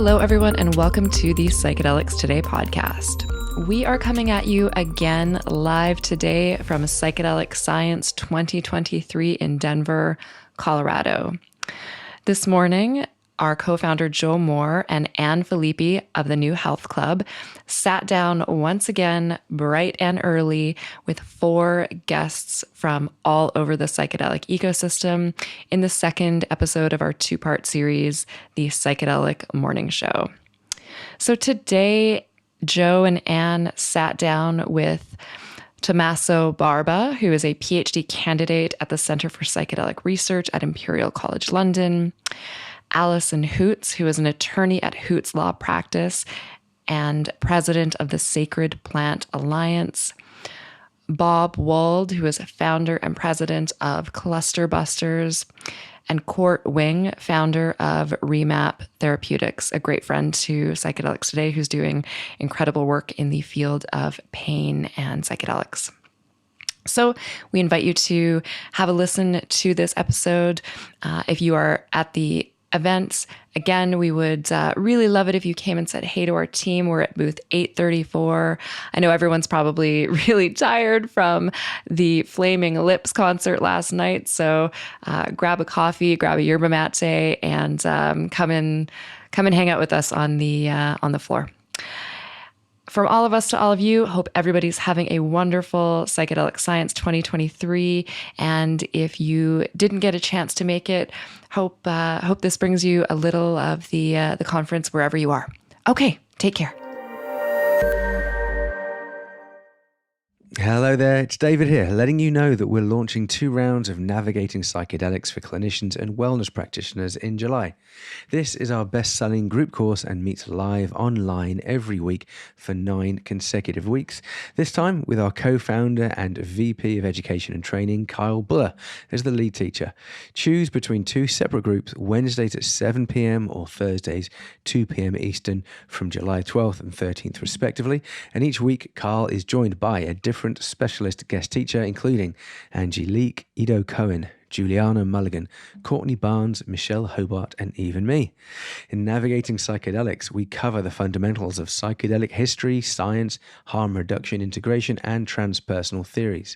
Hello, everyone, and welcome to the Psychedelics Today podcast. We are coming at you again live today from Psychedelic Science 2023 in Denver, Colorado. This morning, our co-founder Joe Moore and Anne Philippi of the New Health Club sat down once again bright and early with 4 guests from all over the psychedelic ecosystem in the second episode of our 2-part series, the Psychedelic Morning Show. So today, Joe and Anne sat down with Tommaso Barba, who is a PhD candidate at the Center for Psychedelic Research at Imperial College London, Allison Hoots, who is an attorney at Hoots Law Practice and president of the Sacred Plant Alliance, Bob Wold, who is a founder and president of Clusterbusters, and Court Wing, founder of REMAP Therapeutics, a great friend to Psychedelics Today, who's doing incredible work in the field of pain and psychedelics. So we invite you to have a listen to this episode. If you are at the events, again, we would really love it if you came and said hey to our team. We're at booth 834. I know everyone's probably really tired from the Flaming Lips concert last night, so grab a coffee, grab a yerba mate, and come and hang out with us on the floor. From all of us to all of you, hope everybody's having a wonderful Psychedelic Science 2023. And if you didn't get a chance to make it, hope this brings you a little of the conference wherever you are. Okay, take care. Hello there, it's David here, letting you know that we're launching 2 rounds of Navigating Psychedelics for clinicians and wellness practitioners in July. This is our best-selling group course and meets live online every week for 9 consecutive weeks, this time with our co-founder and VP of Education and Training, Kyle Buller, as the lead teacher. Choose between 2 separate groups, Wednesdays at 7 p.m. or Thursdays 2 p.m. Eastern from July 12th and 13th respectively, and each week Kyle is joined by a different specialist guest teacher, including Angelique Ido Cohen, Juliana Mulligan, Courtney Barnes, Michelle Hobart, and even me. In Navigating Psychedelics, we cover the fundamentals of psychedelic history, science, harm reduction, integration, and transpersonal theories.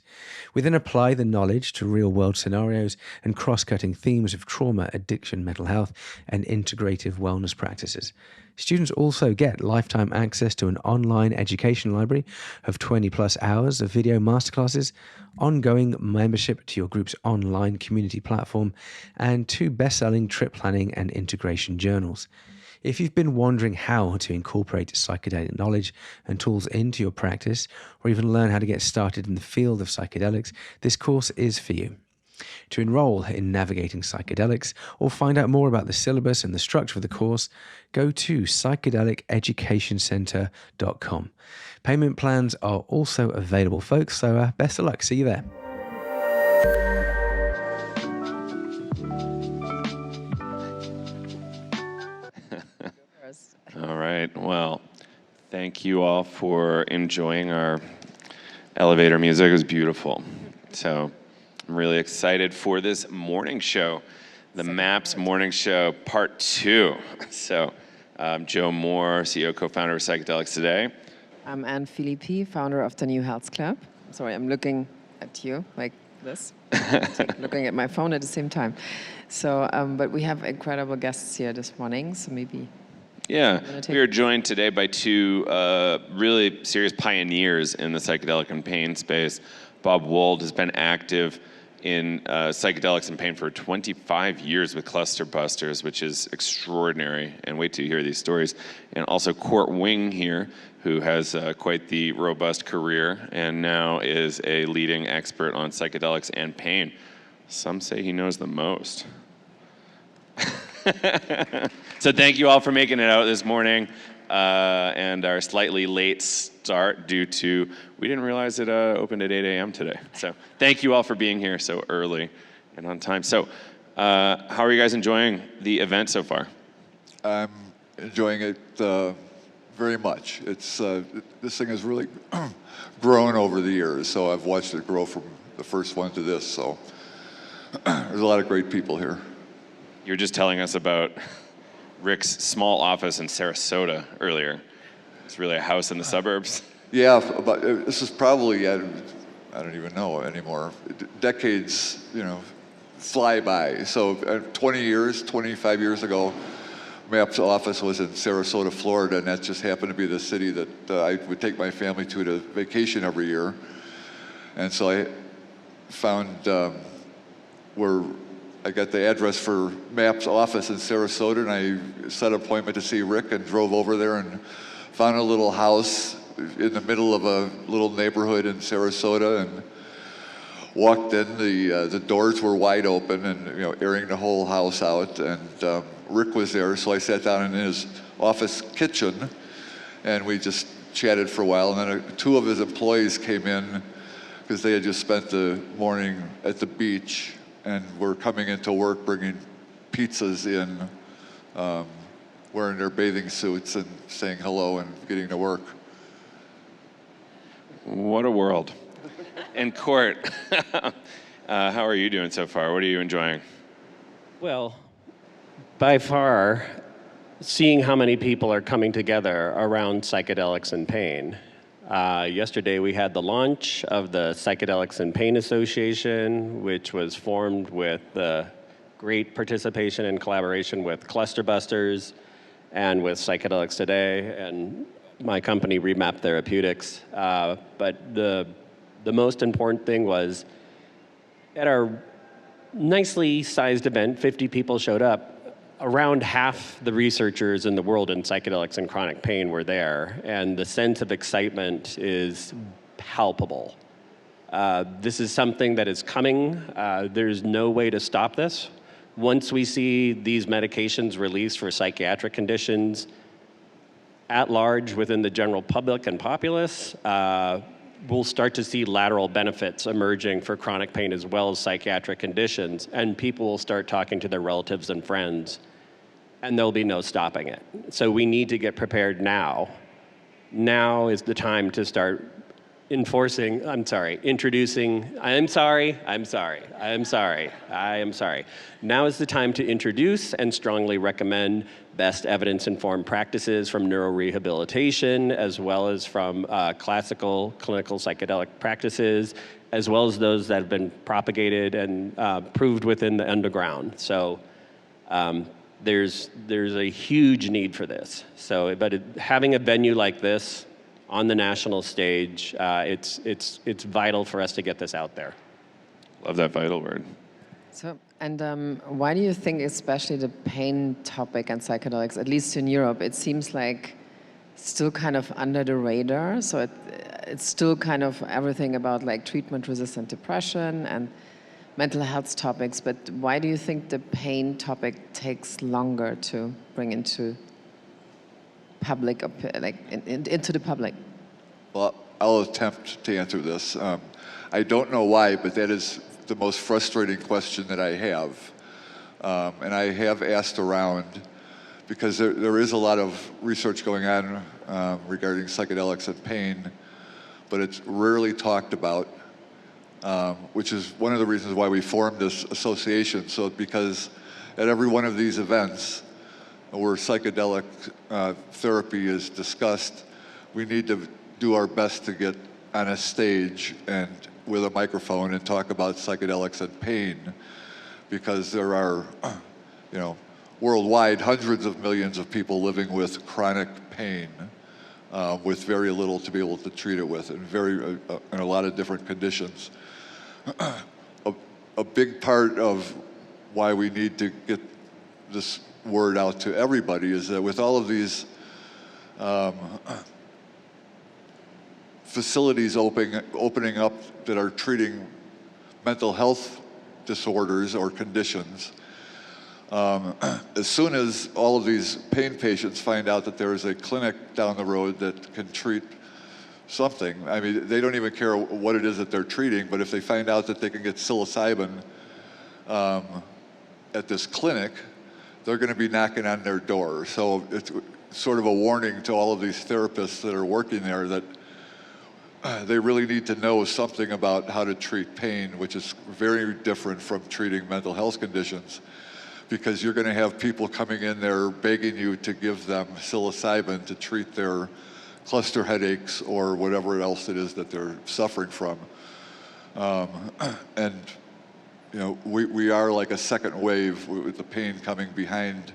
We then apply the knowledge to real-world scenarios and cross-cutting themes of trauma, addiction, mental health, and integrative wellness practices. Students also get lifetime access to an online education library of 20-plus hours of video masterclasses, ongoing membership to your group's online community platform, and 2 best-selling trip planning and integration journals. If you've been wondering how to incorporate psychedelic knowledge and tools into your practice, or even learn how to get started in the field of psychedelics, this course is for you. To enroll in Navigating Psychedelics or find out more about the syllabus and the structure of the course, go to psychedeliceducationcenter.com. Payment plans are also available, folks, so best of luck. See you there. All right. Well, thank you all for enjoying our elevator music. It was beautiful. So I'm really excited for this morning show, the MAPS Morning Show Part 2. So Joe Moore, CEO, co-founder of Psychedelics Today. I'm Anne Philippi, founder of the New Health Club. Sorry, I'm looking at you like this, looking at my phone at the same time. So, but we have incredible guests here this morning, so maybe... Yeah, we are joined today by 2 really serious pioneers in the psychedelic and pain space. Bob Wold has been active in psychedelics and pain for 25 years with Clusterbusters, which is extraordinary, and wait till you hear these stories. And also Court Wing here, who has quite the robust career and now is a leading expert on psychedelics and pain. Some say he knows the most. So thank you all for making it out this morning and our slightly late start due to, we didn't realize it opened at 8 a.m. today. So thank you all for being here so early and on time. So how are you guys enjoying the event so far? I'm enjoying it very much. It's this thing has really grown over the years, so I've watched it grow from the first one to this, so there's a lot of great people here. You're just telling us about Rick's small office in Sarasota earlier. It's really a house in the suburbs. Yeah, but this is probably, I don't even know anymore. Decades, fly by. So 25 years ago, MAP's office was in Sarasota, Florida, and that just happened to be the city that I would take my family to vacation every year. And so I found where I got the address for MAP's office in Sarasota, and I set an appointment to see Rick and drove over there and found a little house in the middle of a little neighborhood in Sarasota, and walked in. The doors were wide open, and airing the whole house out. And Rick was there, so I sat down in his office kitchen, and we just chatted for a while. And then two of his employees came in because they had just spent the morning at the beach and were coming into work bringing pizzas in, wearing their bathing suits and saying hello and getting to work. What a world. And Court, how are you doing so far? What are you enjoying? Well, by far, seeing how many people are coming together around psychedelics and pain. Yesterday we had the launch of the Psychedelics and Pain Association, which was formed with great participation and collaboration with Clusterbusters and with Psychedelics Today and my company REMAP Therapeutics. But the most important thing was at our nicely sized event, 50 people showed up. Around half the researchers in the world in psychedelics and chronic pain were there, and the sense of excitement is palpable. This is something that is coming. There's no way to stop this. Once we see these medications released for psychiatric conditions at large within the general public and populace, we'll start to see lateral benefits emerging for chronic pain as well as psychiatric conditions, and people will start talking to their relatives and friends, and there'll be no stopping it. So we need to get prepared now. Now is the time to start introducing. Now is the time to introduce and strongly recommend best evidence-informed practices from neurorehabilitation, as well as from classical clinical psychedelic practices, as well as those that have been propagated and proved within the underground. So there's a huge need for this. So, having a venue like this on the national stage, it's vital for us to get this out there. Love that vital word. So, and why do you think especially the pain topic and psychedelics, at least in Europe, it seems like still kind of under the radar? So it's still kind of everything about like treatment-resistant depression and mental health topics, but why do you think the pain topic takes longer to bring into public, into the public? Well, I'll attempt to answer this. I don't know why, but that is the most frustrating question that I have. And I have asked around, because there is a lot of research going on regarding psychedelics and pain, but it's rarely talked about, which is one of the reasons why we formed this association. So because at every one of these events where psychedelic therapy is discussed, we need to do our best to get on a stage and with a microphone and talk about psychedelics and pain, because there are, worldwide hundreds of millions of people living with chronic pain, with very little to be able to treat it with, and in a lot of different conditions. A big part of why we need to get this word out to everybody is that with all of these facilities opening up that are treating mental health disorders or conditions, as soon as all of these pain patients find out that there is a clinic down the road that can treat something, I mean, they don't even care what it is that they're treating, but if they find out that they can get psilocybin at this clinic, they're going to be knocking on their door. So it's sort of a warning to all of these therapists that are working there that they really need to know something about how to treat pain, which is very different from treating mental health conditions. because you're going to have people coming in there begging you to give them psilocybin to treat their cluster headaches or whatever else it is that they're suffering from. And you know, we are like a second wave with the pain coming behind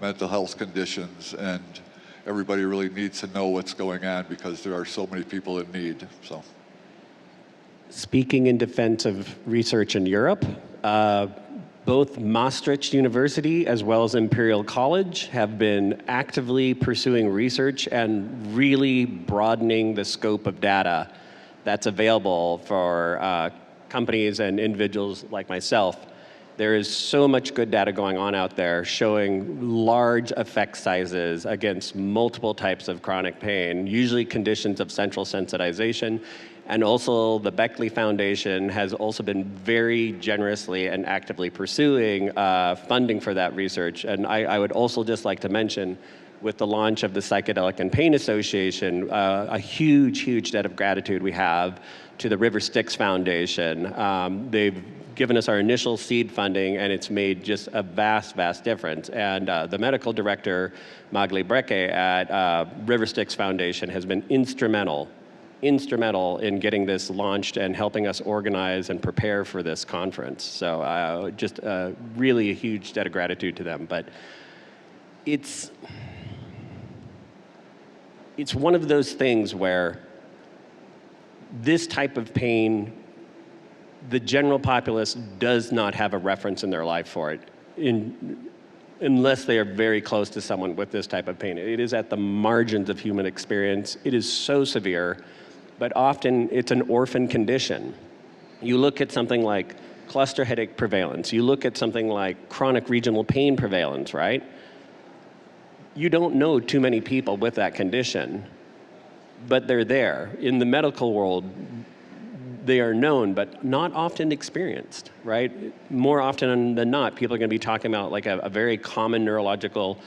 mental health conditions, and everybody really needs to know what's going on because there are so many people in need. So, speaking in defense of research in Europe, both Maastricht University as well as Imperial College have been actively pursuing research and really broadening the scope of data that's available for companies and individuals like myself. There is so much good data going on out there showing large effect sizes against multiple types of chronic pain, usually conditions of central sensitization. And also the Beckley Foundation has also been very generously and actively pursuing funding for that research. And I would also just like to mention, with the launch of the Psychedelic and Pain Association, a huge, huge debt of gratitude we have to the River Styx Foundation. They've given us our initial seed funding, and it's made just a vast, vast difference. And the medical director, Magli Brecke at River Styx Foundation, has been instrumental in getting this launched and helping us organize and prepare for this conference. So just really a huge debt of gratitude to them. But it's one of those things where this type of pain, the general populace does not have a reference in their life for it, unless they are very close to someone with this type of pain. It is at the margins of human experience. It is so severe, but often it's an orphan condition. You look at something like cluster headache prevalence. You look at something like chronic regional pain prevalence, right? You don't know too many people with that condition, but they're there. In the medical world, they are known, but not often experienced, right? More often than not, people are going to be talking about like a very common neurological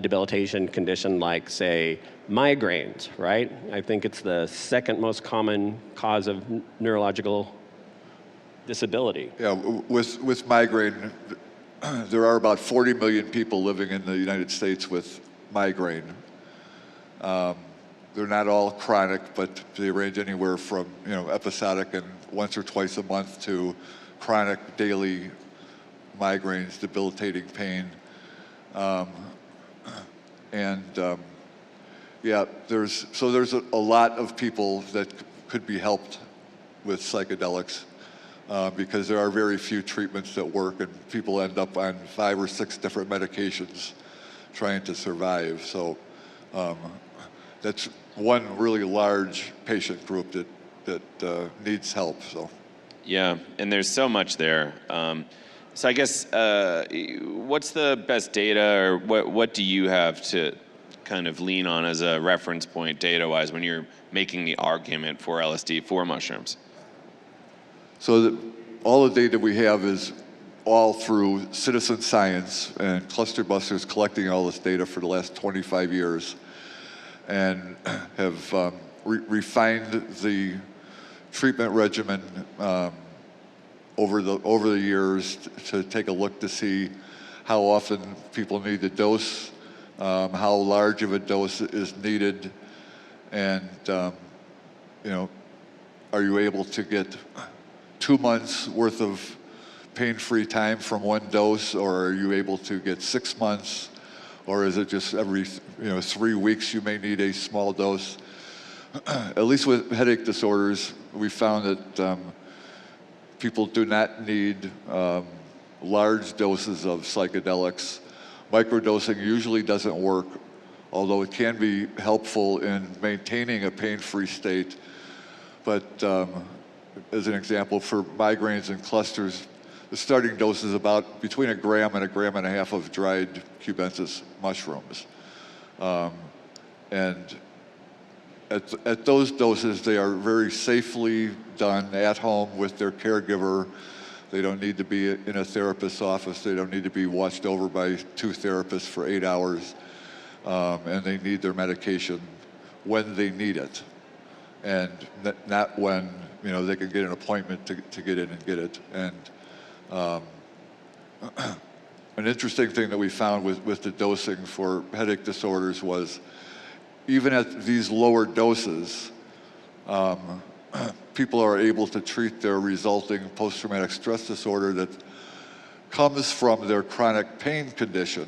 debilitation condition like, say, migraines, right? I think it's the second most common cause of neurological disability. Yeah, with migraine, there are about 40 million people living in the United States with migraine. They're not all chronic, but they range anywhere from episodic and once or twice a month to chronic daily migraines, debilitating pain. Yeah, there's a lot of people that could be helped with psychedelics because there are very few treatments that work, and people end up on 5 or 6 different medications trying to survive. So that's one really large patient group that needs help. So. Yeah, and there's so much there. So I guess what's the best data, or what do you have to kind of lean on as a reference point data-wise when you're making the argument for LSD for mushrooms? So all the data we have is all through citizen science and Clusterbusters collecting all this data for the last 25 years and have refined the treatment regimen over the years to take a look to see how often people need to dose, how large of a dose is needed, and are you able to get 2 months worth of pain-free time from one dose, or are you able to get 6 months, or is it just every 3 weeks you may need a small dose? At least with headache disorders, we found that people do not need large doses of psychedelics. Microdosing usually doesn't work, although it can be helpful in maintaining a pain-free state. But as an example, for migraines and clusters, the starting dose is about between 1 gram and 1.5 grams of dried cubensis mushrooms. And at those doses, they are very safely done at home with their caregiver. They don't need to be in a therapist's office. They don't need to be watched over by 2 therapists for 8 hours. And they need their medication when they need it, and not when they can get an appointment to get in and get it. And an interesting thing that we found with the dosing for headache disorders was even at these lower doses, people are able to treat their resulting post-traumatic stress disorder that comes from their chronic pain condition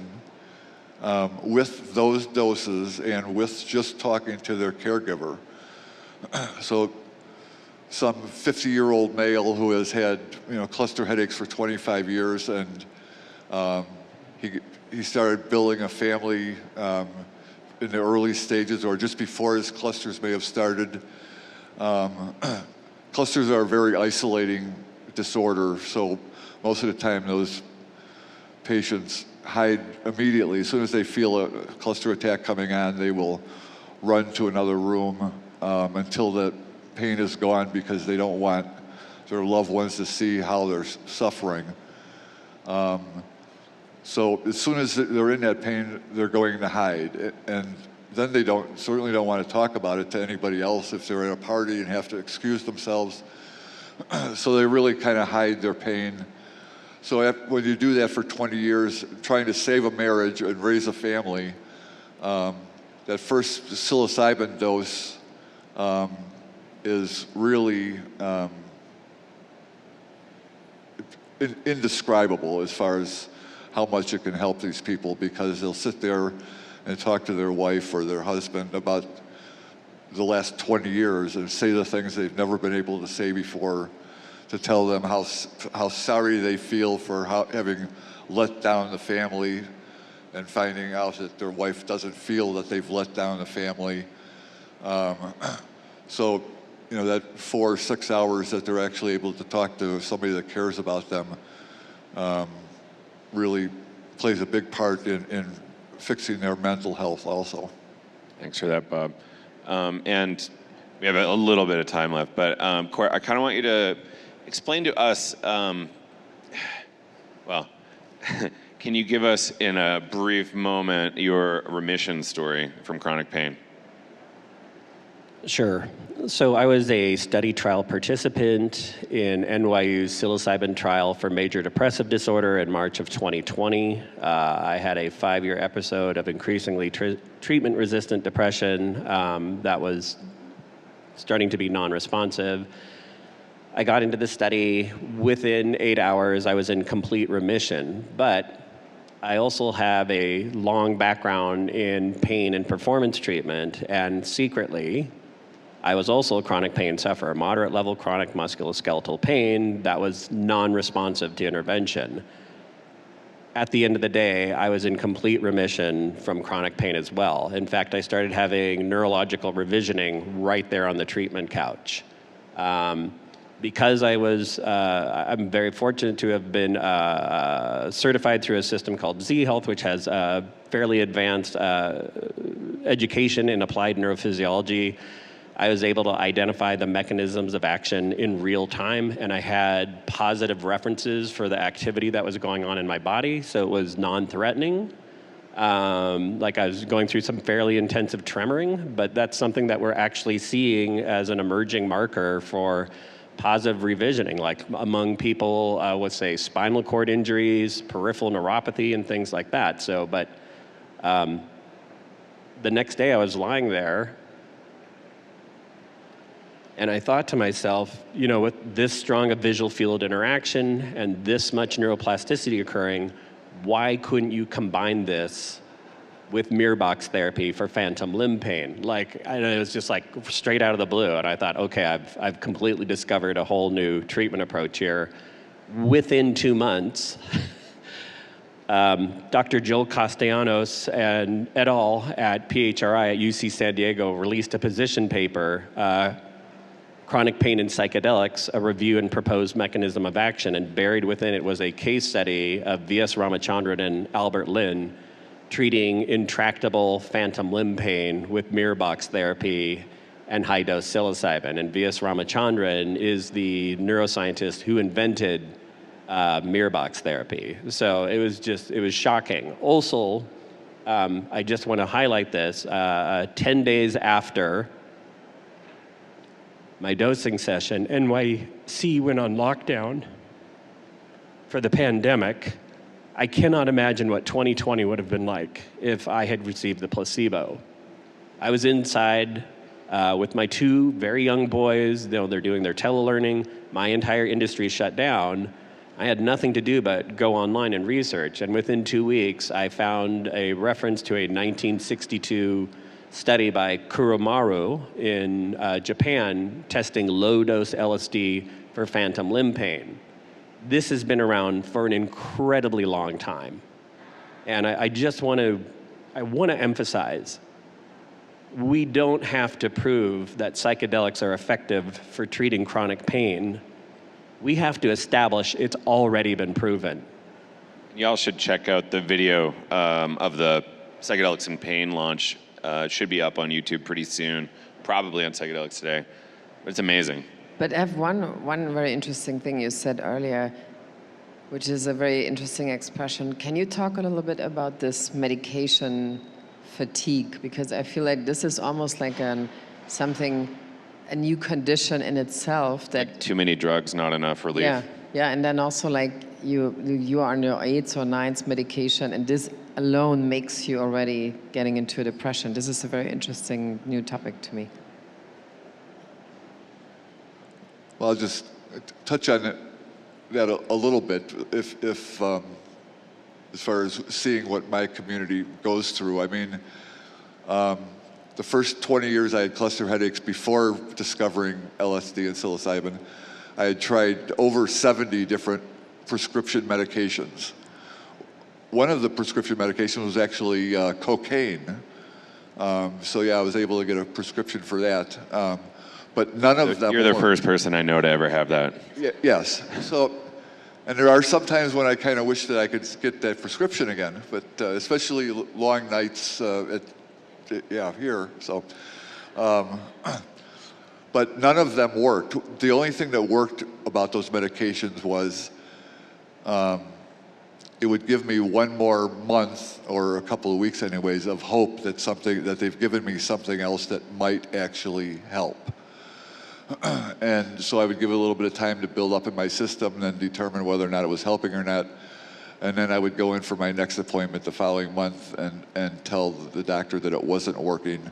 with those doses and with just talking to their caregiver. So some 50-year-old male who has had cluster headaches for 25 years, and he started building a family in the early stages or just before his clusters may have started. Clusters are a very isolating disorder, so most of the time those patients hide immediately. As soon as they feel a cluster attack coming on, they will run to another room until the pain is gone, because they don't want their loved ones to see how they're suffering. So as soon as they're in that pain, they're going to hide. And then they certainly don't want to talk about it to anybody else if they're at a party and have to excuse themselves. So they really kind of hide their pain. So when you do that for 20 years, trying to save a marriage and raise a family, that first psilocybin dose is really indescribable as far as how much it can help these people, because they'll sit there and talk to their wife or their husband about the last 20 years and say the things they've never been able to say before, to tell them how sorry they feel for having let down the family, and finding out that their wife doesn't feel that they've let down the family. So, that 4 or 6 hours that they're actually able to talk to somebody that cares about them really plays a big part in fixing their mental health also. Thanks for that, Bob. And we have a little bit of time left, but Court, I kind of want you to explain to us, can you give us in a brief moment your remission story from chronic pain? Sure. So I was a study trial participant in NYU's psilocybin trial for major depressive disorder in March of 2020. I had a 5-year episode of increasingly treatment-resistant depression that was starting to be non-responsive. I got into the study. Within 8 hours, I was in complete remission, but I also have a long background in pain and performance treatment, and secretly, I was also a chronic pain sufferer, moderate level chronic musculoskeletal pain that was non-responsive to intervention. At the end of the day, I was in complete remission from chronic pain as well. In fact, I started having neurological revisioning right there on the treatment couch. Because I'm very fortunate to have been certified through a system called Z Health, which has fairly advanced education in applied neurophysiology. I was able to identify the mechanisms of action in real time, and I had positive references for the activity that was going on in my body, so it was non-threatening. Like I was going through some fairly intensive tremoring, but that's something that we're actually seeing as an emerging marker for positive revisioning, like among people with, say, spinal cord injuries, peripheral neuropathy, and things like that. So, but the next day I was lying there, and I thought to myself, with this strong a visual field interaction and this much neuroplasticity occurring, why couldn't you combine this with mirror box therapy for phantom limb pain? And it was just like straight out of the blue. And I thought, okay, I've completely discovered a whole new treatment approach here. Within 2 months, Dr. Jill Castellanos and et al. At PHRI at UC San Diego released a position paper, Chronic Pain and Psychedelics, a review and proposed mechanism of action, and buried within it was a case study of V.S. Ramachandran and Albert Lin treating intractable phantom limb pain with mirror box therapy and high-dose psilocybin. And V.S. Ramachandran is the neuroscientist who invented mirror box therapy. So it was shocking. Also, I just want to highlight this. 10 days after my dosing session, NYC went on lockdown for the pandemic. I cannot imagine what 2020 would have been like if I had received the placebo. I was inside with my two very young boys. They're doing their telelearning. My entire industry shut down. I had nothing to do but go online and research. And within 2 weeks, I found a reference to a 1962 study by Kuromaru in Japan testing low-dose LSD for phantom limb pain. This has been around for an incredibly long time. And I just want to emphasize, we don't have to prove that psychedelics are effective for treating chronic pain. We have to establish it's already been proven. Y'all should check out the video of the Psychedelics and Pain launch. It should be up on YouTube pretty soon, probably on Psychedelics Today. But it's amazing. But I have one very interesting thing you said earlier, which is a very interesting expression. Can you talk a little bit about this medication fatigue? Because I feel like this is almost like a new condition in itself. That like too many drugs, not enough relief. Yeah, and then also like you are on your 8th or 9th medication, and this alone makes you already getting into depression. This is a very interesting new topic to me. Well, I'll just touch on that a little bit. If as far as seeing what my community goes through, I mean, the first 20 years I had cluster headaches before discovering LSD and psilocybin. I had tried over 70 different prescription medications. One of the prescription medications was actually cocaine. So yeah, I was able to get a prescription for that. But none of them. You're the first person I know to ever have that. Yes. So, and there are some times when I kind of wish that I could get that prescription again, but especially long nights here. So, but none of them worked. The only thing that worked about those medications was it would give me one more month or a couple of weeks anyways of hope that they've given me something else that might actually help. And so I would give it a little bit of time to build up in my system and then determine whether or not it was helping or not. And then I would go in for my next appointment the following month and tell the doctor that it wasn't working,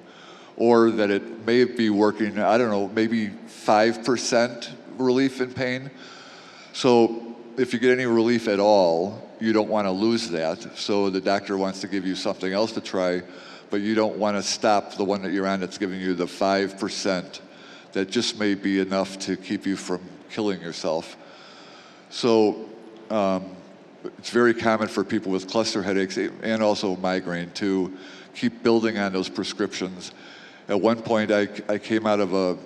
or that it may be working, I don't know, maybe 5% relief in pain. So if you get any relief at all, you don't want to lose that. So the doctor wants to give you something else to try, but you don't want to stop the one that you're on that's giving you the 5% that just may be enough to keep you from killing yourself. So it's very common for people with cluster headaches and also migraine to keep building on those prescriptions. At one point, I came out of a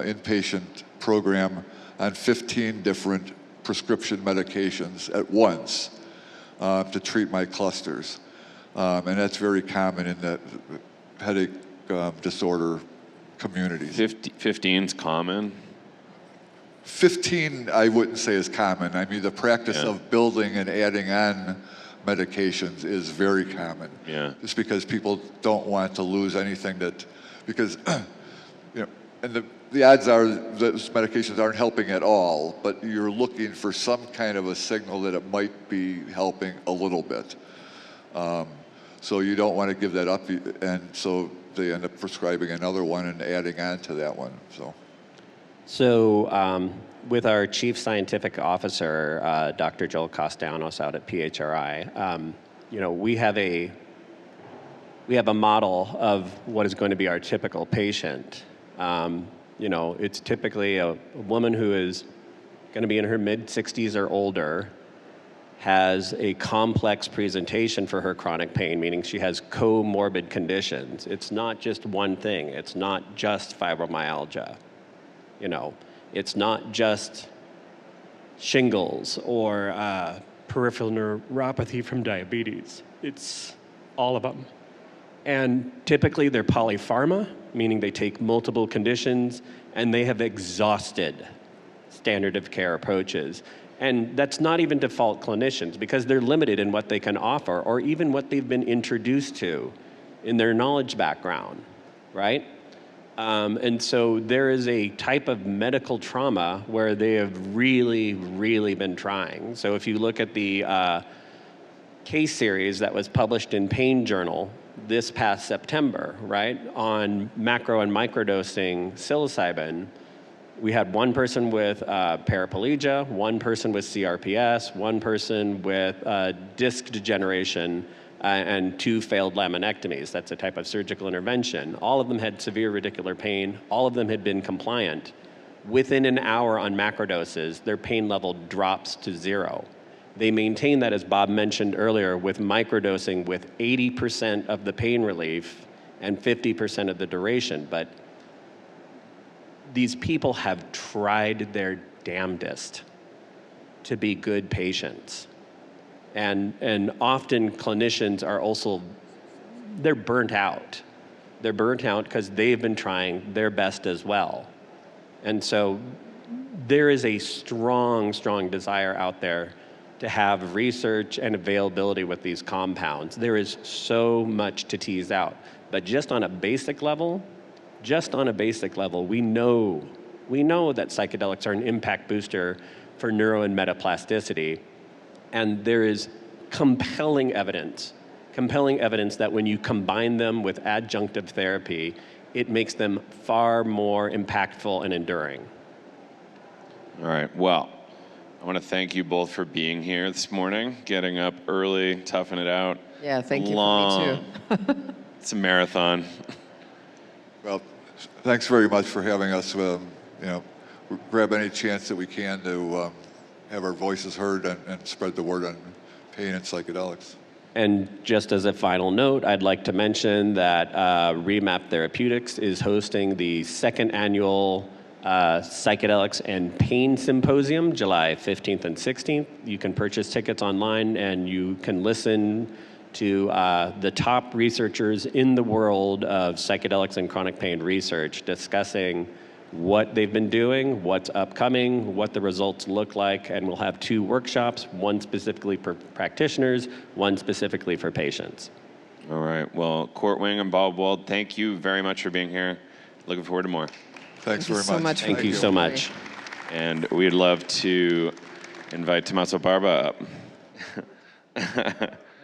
inpatient program on 15 different prescription medications at once to treat my clusters. And that's very common in the headache disorder communities. 15's common? 15, I wouldn't say is common. I mean, the practice of building and adding on medications is very common. Yeah. Just because people don't want to lose anything because, and the odds are those medications aren't helping at all, but you're looking for some kind of a signal that it might be helping a little bit. So you don't want to give that up, and so they end up prescribing another one and adding on to that one. So with our chief scientific officer, Dr. Joel Costanos out at PHRI, we have a model of what is going to be our typical patient. It's typically a woman who is going to be in her mid-60s or older, has a complex presentation for her chronic pain, meaning she has comorbid conditions. It's not just one thing. It's not just fibromyalgia. It's not just shingles or peripheral neuropathy from diabetes. It's all of them. And typically they're polypharma, meaning they take multiple conditions and they have exhausted standard of care approaches. And that's not even to fault clinicians, because they're limited in what they can offer or even what they've been introduced to in their knowledge background, right? And so there is a type of medical trauma where they have really, really been trying. So if you look at the case series that was published in Pain Journal this past September, right, on macro and microdosing psilocybin. We had one person with paraplegia, one person with CRPS, one person with disc degeneration, and 2 failed laminectomies. That's a type of surgical intervention. All of them had severe radicular pain. All of them had been compliant. Within an hour on macrodoses, their pain level drops to 0. They maintain that, as Bob mentioned earlier, with microdosing with 80% of the pain relief and 50% of the duration. But these people have tried their damnedest to be good patients. And often clinicians are also, they're burnt out. They're burnt out because they've been trying their best as well. And so there is a strong, strong desire out there to have research and availability with these compounds. There is so much to tease out. But just on a basic level, we know that psychedelics are an impact booster for neuro and metaplasticity. And there is compelling evidence that when you combine them with adjunctive therapy, it makes them far more impactful and enduring. All right, well, I want to thank you both for being here this morning, getting up early, toughing it out. Yeah, thank you for me too. It's a marathon. Well, thanks very much for having us. Grab any chance that we can to have our voices heard and spread the word on pain and psychedelics. And just as a final note, I'd like to mention that REMAP Therapeutics is hosting the 2nd annual Psychedelics and Pain Symposium, July 15th and 16th. You can purchase tickets online and you can listen to the top researchers in the world of psychedelics and chronic pain research discussing what they've been doing, what's upcoming, what the results look like, and we'll have 2 workshops, one specifically for practitioners, one specifically for patients. All right, well, Court Wing and Bob Wold, thank you very much for being here. Looking forward to more. Thanks very much. Thank you so much. And we'd love to invite Tommaso Barba up.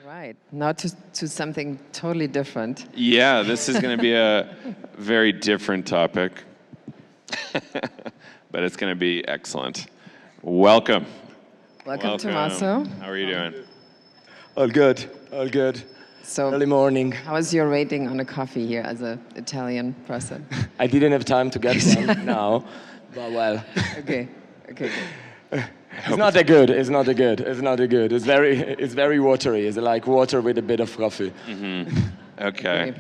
Right, now to something totally different. Yeah, this is going to be a very different topic, but it's going to be excellent. Welcome. Welcome, Tommaso. How are you doing? All good, all good. So, early morning. How is your rating on a coffee here as an Italian person? I didn't have time to get one now, but well. Okay, good. It's not that good. It's not that good. It's not that good. It's very watery. It's like water with a bit of coffee. Mm-hmm. Okay.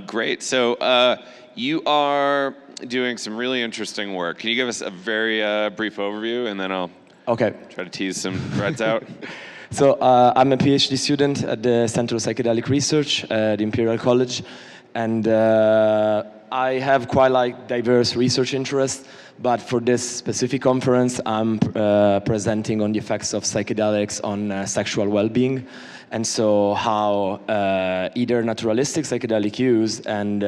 Great. So you are doing some really interesting work. Can you give us a very brief overview, and then I'll try to tease some threads out? So I'm a PhD student at the Center of Psychedelic Research at Imperial College, and I have quite diverse research interests. But for this specific conference, I'm presenting on the effects of psychedelics on sexual well-being, and so how either naturalistic psychedelic use and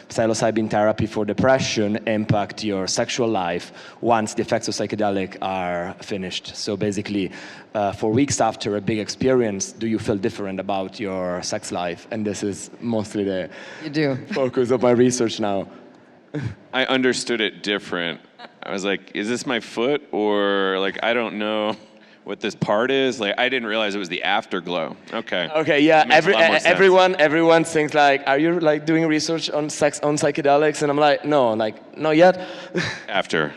psilocybin therapy for depression impact your sexual life once the effects of psychedelic are finished. So basically, 4 weeks after a big experience, do you feel different about your sex life? And this is mostly the focus of my research now. I understood it different. I was like, is this my foot? Or like, I don't know what this part is. Like, I didn't realize it was the afterglow. Okay. Okay, yeah. Everyone thinks like, are you like doing research on sex on psychedelics? And I'm like, no, like not yet. After.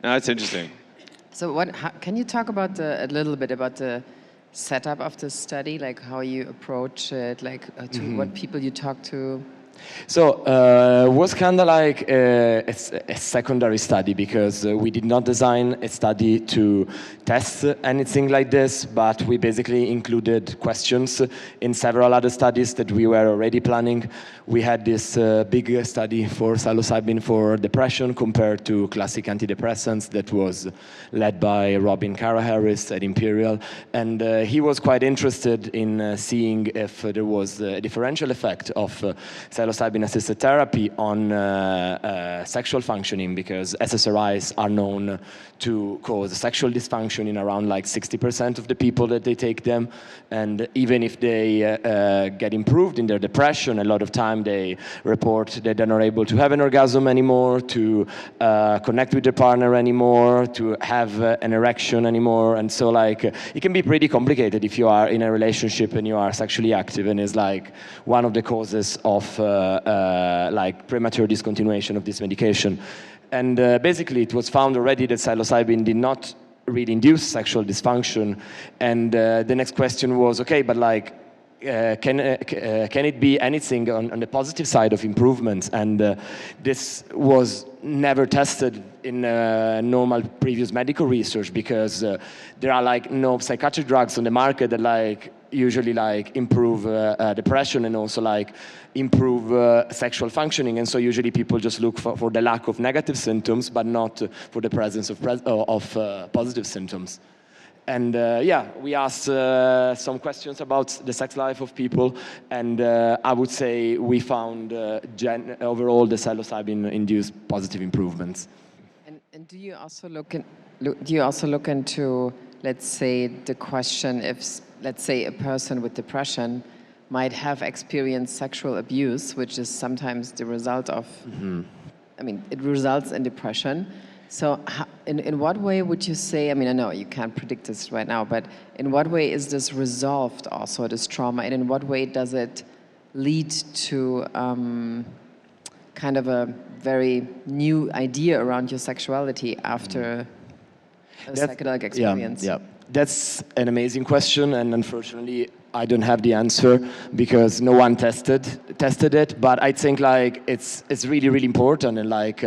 No, it's interesting. So can you talk about a little bit about the setup of the study, like how you approach it, like to what people you talk to? So it was kind of like a secondary study because we did not design a study to test anything like this, but we basically included questions in several other studies that we were already planning. We had this big study for psilocybin for depression compared to classic antidepressants that was led by Robin Cara-Harris at Imperial, and he was quite interested in seeing if there was a differential effect of psilocybin psilocybin-assisted therapy on sexual functioning, because SSRIs are known to cause sexual dysfunction in around like 60% of the people that they take them. And even if they get improved in their depression, a lot of time they report that they're not able to have an orgasm anymore, to connect with their partner anymore, to have an erection anymore. And so like it can be pretty complicated if you are in a relationship and you are sexually active, and is like one of the causes of like premature discontinuation of this medication. And basically it was found already that psilocybin did not really induce sexual dysfunction. And the next question was, okay, but like, can it be anything on the positive side of improvements? And this was never tested in normal previous medical research, because there are like no psychiatric drugs on the market that like usually like improve depression and also like improve sexual functioning. And so usually people just look for the lack of negative symptoms, but not for the presence of positive symptoms. And yeah, we asked some questions about the sex life of people, and I would say we found overall the psilocybin induced positive improvements. And do you also look into, let's say, the question if, let's say, a person with depression might have experienced sexual abuse, which is sometimes the result of, I mean, it results in depression. So in what way would you say, I mean, I know you can't predict this right now, but in what way is this resolved also, this trauma, and in what way does it lead to kind of a very new idea around your sexuality after a psychedelic experience? Yeah. That's an amazing question, and unfortunately I don't have the answer because no one tested it. But I think like it's really, really important, and like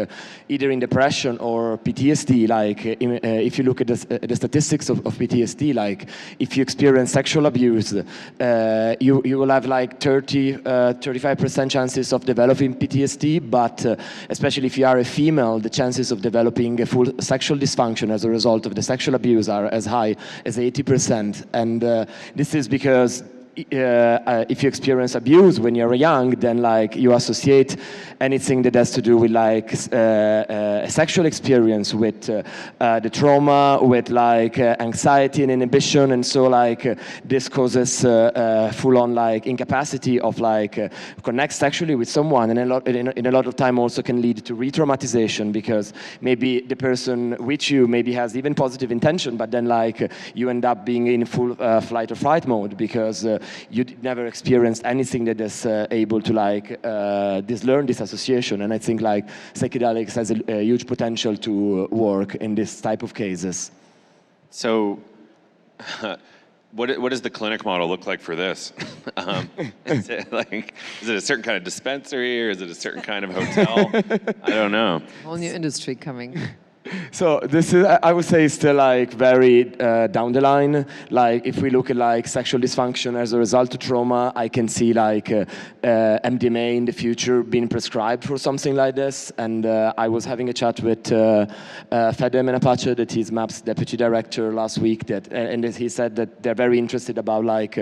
either in depression or PTSD, like if you look at the statistics of PTSD, like if you experience sexual abuse, you will have like 35% chances of developing PTSD. But especially if you are a female, the chances of developing a full sexual dysfunction as a result of the sexual abuse are as high as 80%. And this is because if you experience abuse when you're young, then like you associate anything that has to do with like a sexual experience with the trauma, with like anxiety and inhibition, and so like this causes full-on like incapacity of like connect sexually with someone, and in a lot of time also can lead to re-traumatization, because maybe the person with you maybe has even positive intention, but then like you end up being in full flight or fright mode because you never experienced anything that is able to like learn this association. And I think like psychedelics has a huge potential to work in this type of cases. So what does the clinic model look like for this? Is it a certain kind of dispensary, or is it a certain kind of hotel? I don't know. Whole new industry coming. So this is, I would say, still like very down the line. Like if we look at like sexual dysfunction as a result of trauma, I can see like MDMA in the future being prescribed for something like this. And I was having a chat with Fede Menapace, that is MAP's deputy director, last week. And he said that they're very interested about like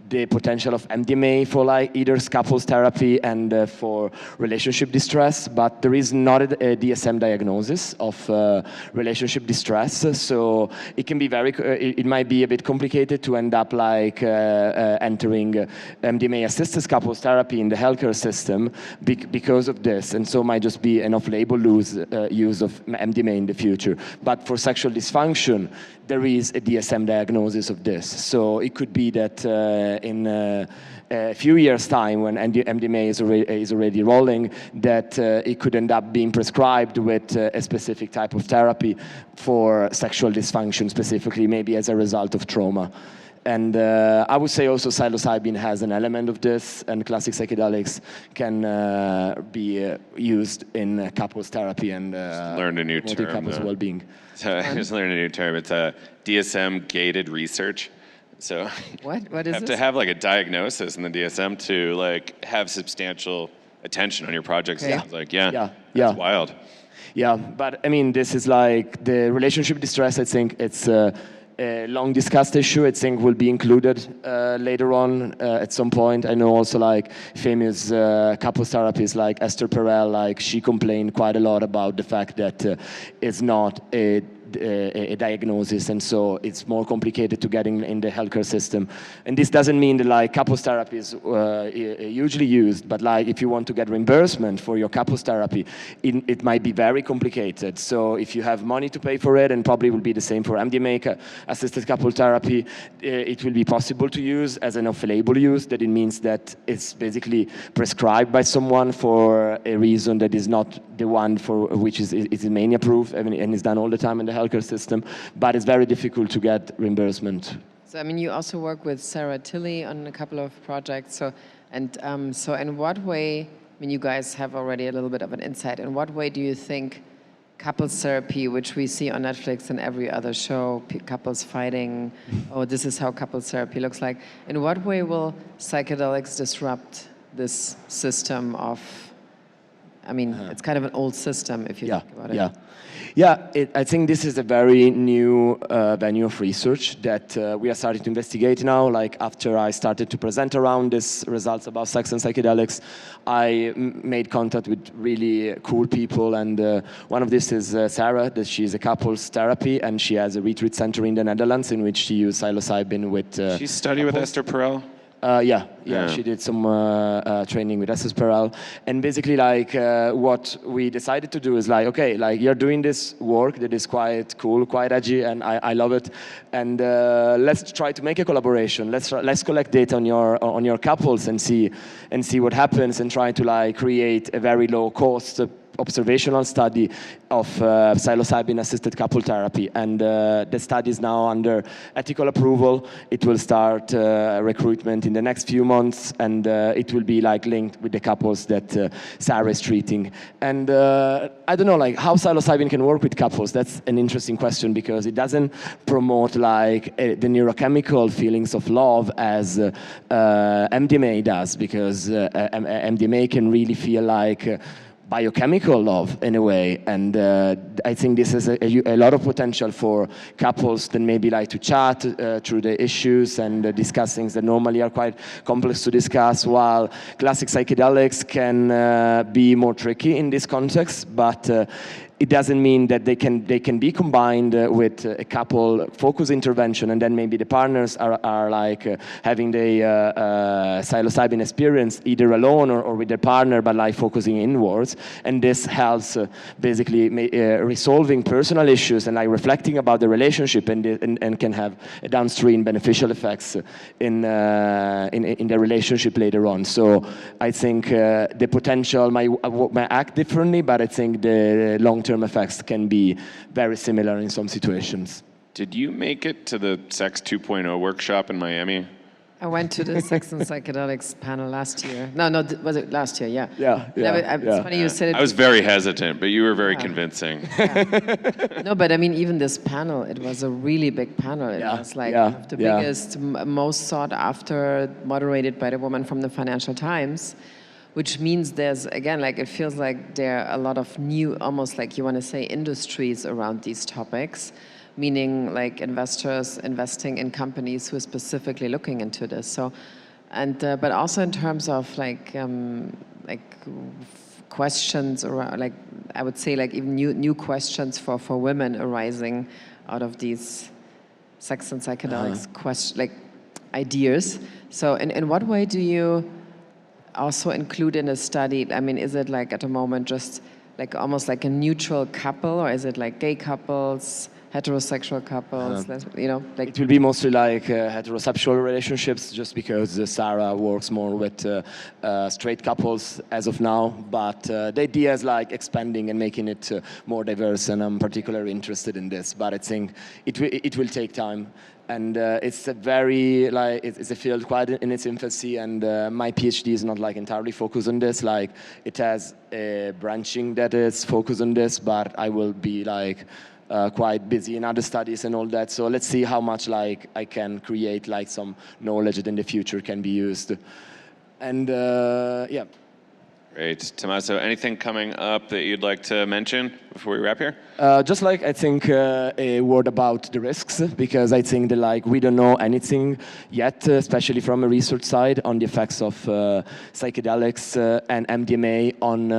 the potential of MDMA for like either couples therapy and for relationship distress, but there is not a DSM diagnosis of relationship distress, so it can be it might be a bit complicated to end up like entering MDMA-assisted couples therapy in the healthcare system because of this, and so might just be an off-label use of MDMA in the future. But for sexual dysfunction, there is a DSM diagnosis of this, so it could be that in a few years' time, when MDMA is already rolling, that it could end up being prescribed with a specific type of therapy for sexual dysfunction, specifically maybe as a result of trauma. And I would say also psilocybin has an element of this, and classic psychedelics can be used in couples therapy and learned a new term, couples well-being. So I just learned a new term. It's a DSM-gated research. So what is you have to have like a diagnosis in the DSM to like have substantial attention on your projects. Okay. Sounds like that's wild. Yeah, but I mean, this is like the relationship distress. I think it's a long discussed issue. I think will be included later on at some point. I know also like famous couples therapists like Esther Perel, like she complained quite a lot about the fact that it's not a diagnosis, and so it's more complicated to get in the healthcare system. And this doesn't mean that like couples therapy is hugely used, but like if you want to get reimbursement for your couples therapy, it might be very complicated. So if you have money to pay for it, and probably will be the same for MDMA assisted couple therapy, it will be possible to use as an off-label use. That it means that it's basically prescribed by someone for a reason that is not the one for which is mainly approved and is done all the time in the healthcare system, but it's very difficult to get reimbursement. So I mean, you also work with Sarah Tilley on a couple of projects. So in what way? I mean, you guys have already a little bit of an insight. In what way do you think couples therapy, which we see on Netflix and every other show, couples fighting, oh, this is how couples therapy looks like. In what way will psychedelics disrupt this system of? I mean, it's kind of an old system if you think about it. I think this is a very new venue of research that we are starting to investigate now. Like after I started to present around these results about sex and psychedelics, I made contact with really cool people, and one of this is Sarah, that she's a couples therapy, and she has a retreat center in the Netherlands in which she used psilocybin with She studied with Esther Perel? She did some training with Esther Perel, and basically like what we decided to do is like, okay, like you're doing this work that is quite cool, quite edgy, and I love it, and let's try to make a collaboration. Let's collect data on your couples and see what happens, and try to like create a very low cost observational study of psilocybin-assisted couple therapy, and the study is now under ethical approval. It will start recruitment in the next few months, and it will be like linked with the couples that Sarah is treating. And I don't know, like how psilocybin can work with couples. That's an interesting question, because it doesn't promote like the neurochemical feelings of love as MDMA does, because MDMA can really feel like biochemical love in a way, and I think this has a lot of potential for couples that maybe like to chat through the issues and discuss things that normally are quite complex to discuss, while classic psychedelics can be more tricky in this context, but it doesn't mean that they can be combined with a couple focus intervention, and then maybe the partners are like having the psilocybin experience either alone or with their partner, but like focusing inwards, and this helps basically resolving personal issues and like reflecting about the relationship, and can have a downstream beneficial effects in the relationship later on. So I think the potential might act differently, but I think the long-term effects can be very similar in some situations. Did you make it to the Sex 2.0 workshop in Miami? I went to the Sex and Psychedelics panel last year. No, was it last year? Yeah. Yeah. It's funny you said it. I was very hesitant, but you were very convincing. No, but I mean, even this panel, it was a really big panel. It was like one of the biggest, most sought after, moderated by the woman from the Financial Times. Which means there's, again, like it feels like there are a lot of new, almost like you want to say, industries around these topics, meaning like investors investing in companies who are specifically looking into this. So, and but also in terms of like questions around, like I would say, like even new questions for women arising out of these sex and psychedelics like ideas. So, in what way do you also include in a study? I mean, is it like at the moment just like almost like a neutral couple, or is it like gay couples, heterosexual couples, like it will be mostly like heterosexual relationships, just because Sarah works more with straight couples as of now, but the idea is like expanding and making it more diverse, and I'm particularly interested in this, but I think it will take time. And it's a very it's a field quite in its infancy, and my PhD is not like entirely focused on this. Like it has a branching that is focused on this, but I will be like quite busy in other studies and all that. So let's see how much like I can create like some knowledge that in the future can be used. And Great. Tommaso, anything coming up that you'd like to mention before we wrap here? Just like I think a word about the risks, because I think that like we don't know anything yet, especially from a research side, on the effects of psychedelics and MDMA on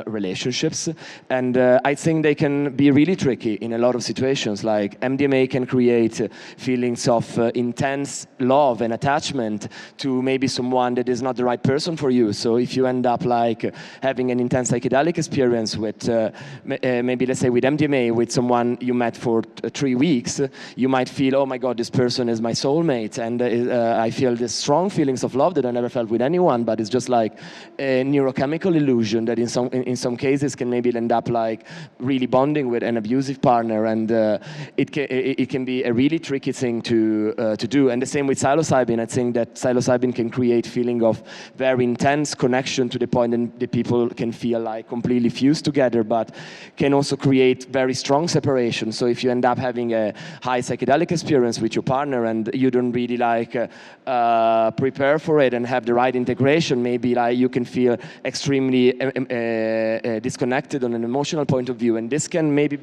relationships. And I think they can be really tricky in a lot of situations. Like MDMA can create feelings of intense love and attachment to maybe someone that is not the right person for you. So if you end up like having an intense psychedelic experience with maybe let's say with MDMA with someone you met for 3 weeks, you might feel, oh my God, this person is my soulmate, and I feel this strong feelings of love that I never felt with anyone. But it's just like a neurochemical illusion that in some cases can maybe end up like really bonding with an abusive partner, and it can be a really tricky thing to do. And the same with psilocybin. I think that psilocybin can create feeling of very intense connection to the point that the people can feel like completely fused together, but can also create very strong separation. So if you end up having a high psychedelic experience with your partner and you don't really like prepare for it and have the right integration, maybe like you can feel extremely disconnected on an emotional point of view, and this can maybe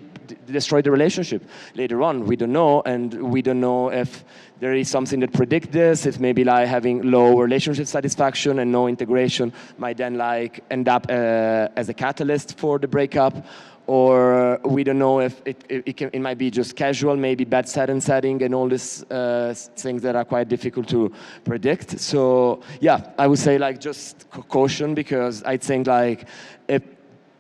destroy the relationship later on. We don't know, and we don't know if there is something that predicts this. If maybe like having low relationship satisfaction and no integration might then like end up as a catalyst for the breakup, or we don't know if it might be just casual, maybe bad setting and all these things that are quite difficult to predict. So yeah, I would say like just caution, because I think like if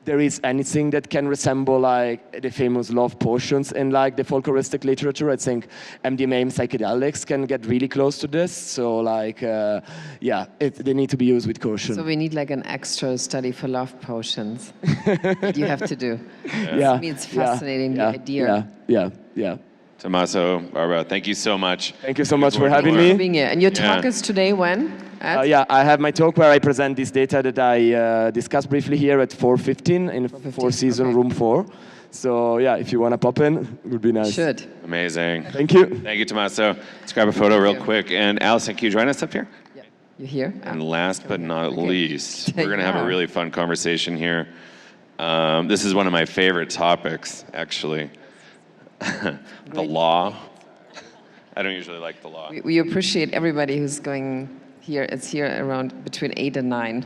there is anything that can resemble like the famous love potions in like the folkloristic literature, I think MDMA and psychedelics can get really close to this. So like, yeah, they need to be used with caution. So we need like an extra study for love potions that you have to do. Yeah. To me, it's fascinating, the idea. Yeah. Tommaso, Barba, thank you so much. Thank you so much for having me. Being here. And your talk is today when? Yeah, I have my talk where I present this data that I discussed briefly here at 4:15 in Four Seasons, Room 4. So yeah, if you want to pop in, it would be nice. Should. Amazing. Thank you. Thank you, Tommaso. Let's grab a photo real quick. And Allison, can you join us up here? Yeah. You here? And last but not least, we're going to have a really fun conversation here. This is one of my favorite topics, actually. The law. I don't usually like the law. We appreciate everybody who's going here. It's here around between 8 and 9.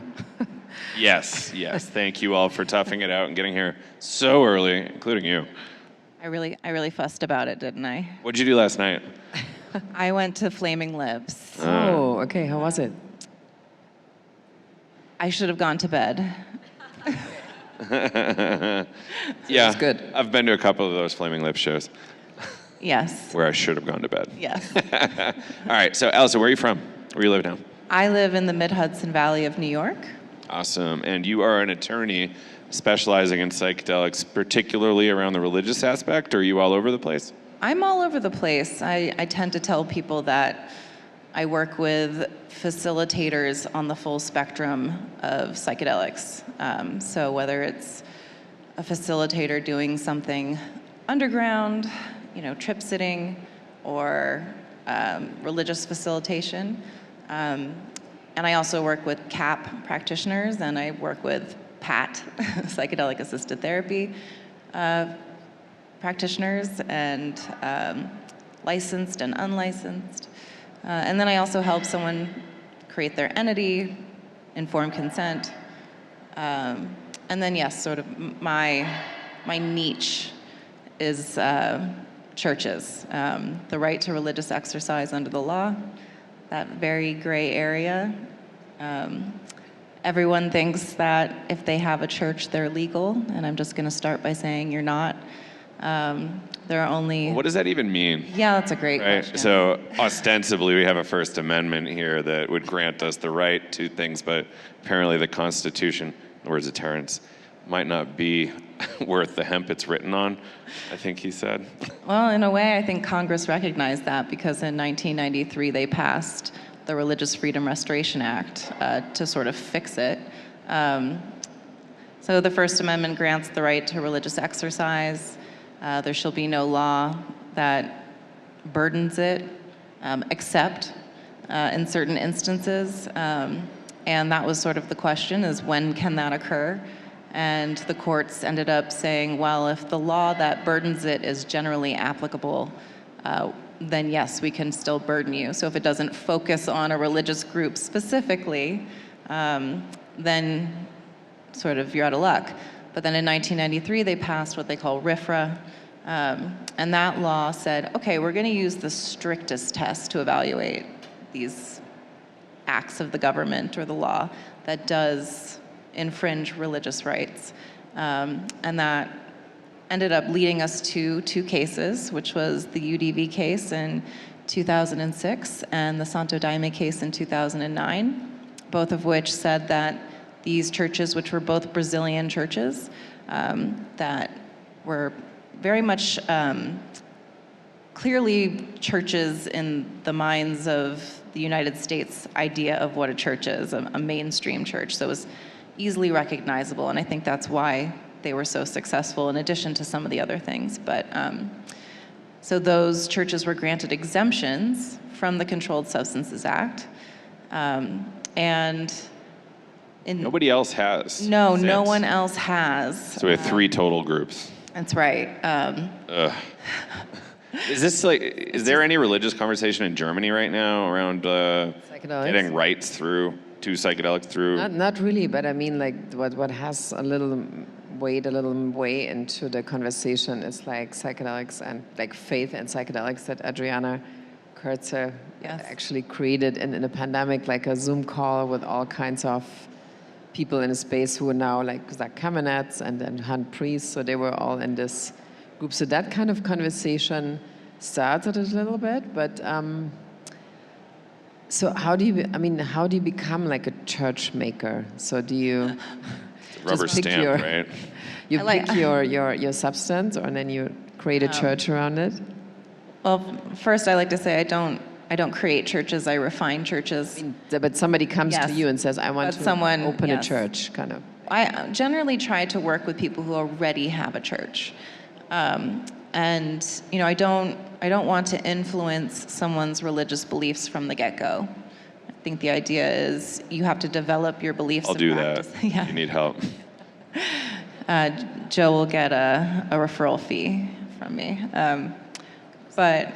Yes. Thank you all for toughing it out and getting here so early, including you. I really fussed about it, didn't I? What did you do last night? I went to Flaming Lips. Oh, okay. How was it? I should have gone to bed. Yeah, it's good. I've been to a couple of those Flaming Lips shows. Yes. Where I should have gone to bed. Yes. All right, so Allison, where are you from? Where do you live now? I live in the Mid-Hudson Valley of New York. Awesome. And you are an attorney specializing in psychedelics, particularly around the religious aspect, or are you all over the place? I'm all over the place. I tend to tell people that I work with facilitators on the full spectrum of psychedelics. So whether it's a facilitator doing something underground, trip sitting, or religious facilitation. And I also work with CAP practitioners, and I work with PAT, psychedelic assisted therapy practitioners, and licensed and unlicensed. And then I also help someone create their entity, informed consent. And then yes, sort of my niche is churches. The right to religious exercise under the law, that very gray area. Everyone thinks that if they have a church, they're legal, and I'm just gonna start by saying you're not. There are only... What does that even mean? Yeah, that's a great question. So ostensibly we have a First Amendment here that would grant us the right to things, but apparently the Constitution, in the words of Terrence, might not be worth the hemp it's written on, I think he said. Well, in a way, I think Congress recognized that, because in 1993 they passed the Religious Freedom Restoration Act to sort of fix it. So the First Amendment grants the right to religious exercise. There shall be no law that burdens it, except in certain instances. And that was sort of the question, is when can that occur? And the courts ended up saying, well, if the law that burdens it is generally applicable, then yes, we can still burden you. So if it doesn't focus on a religious group specifically, then sort of you're out of luck. But then in 1993, they passed what they call RFRA, and that law said, okay, we're going to use the strictest test to evaluate these acts of the government or the law that does infringe religious rights. And that ended up leading us to two cases, which was the UDV case in 2006 and the Santo Daime case in 2009, both of which said that these churches, which were both Brazilian churches, that were very much clearly churches in the minds of the United States idea of what a church is, a mainstream church. So it was easily recognizable, and I think that's why they were so successful in addition to some of the other things. But so those churches were granted exemptions from the Controlled Substances Act, and nobody else has. No, since. no one else has. So we have 3 total groups. That's right. Is this like? Is there any religious conversation in Germany right now around getting rights through to psychedelics through? Not really, but I mean, like what has a little way into the conversation is like psychedelics and like faith and psychedelics that Adriana Kurtzer actually created in a pandemic, like a Zoom call with all kinds of people in a space who are now like Zach Kamenetz and Han Priest, so they were all in this group. So that kind of conversation started a little bit, but so how do you become like a church maker? So do you rubber just pick stamp, right? You pick your substance, and then you create a church around it? Well, first I like to say I don't create churches, I refine churches. But somebody comes to you and says, I want to open a church, kind of. I generally try to work with people who already have a church. And I don't want to influence someone's religious beliefs from the get-go. I think the idea is you have to develop your beliefs I'll and do practice. that. Yeah. You need help. Joe will get a referral fee from me. But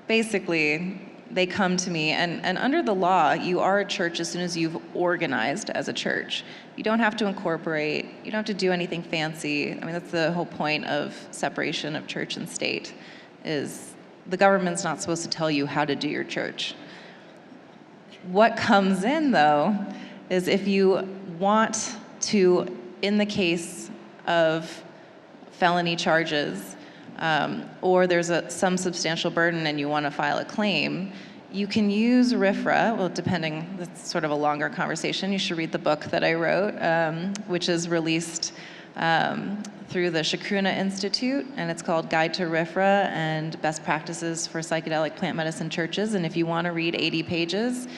basically, they come to me, and under the law, you are a church as soon as you've organized as a church. You don't have to incorporate, you don't have to do anything fancy. I mean, that's the whole point of separation of church and state, is the government's not supposed to tell you how to do your church. What comes in, though, is if you want to, in the case of felony charges, or there's some substantial burden and you want to file a claim, you can use RFRA, well, depending, that's sort of a longer conversation. You should read the book that I wrote, which is released through the Shakruna Institute, and it's called Guide to RFRA and Best Practices for Psychedelic Plant Medicine Churches. And if you want to read 80 pages,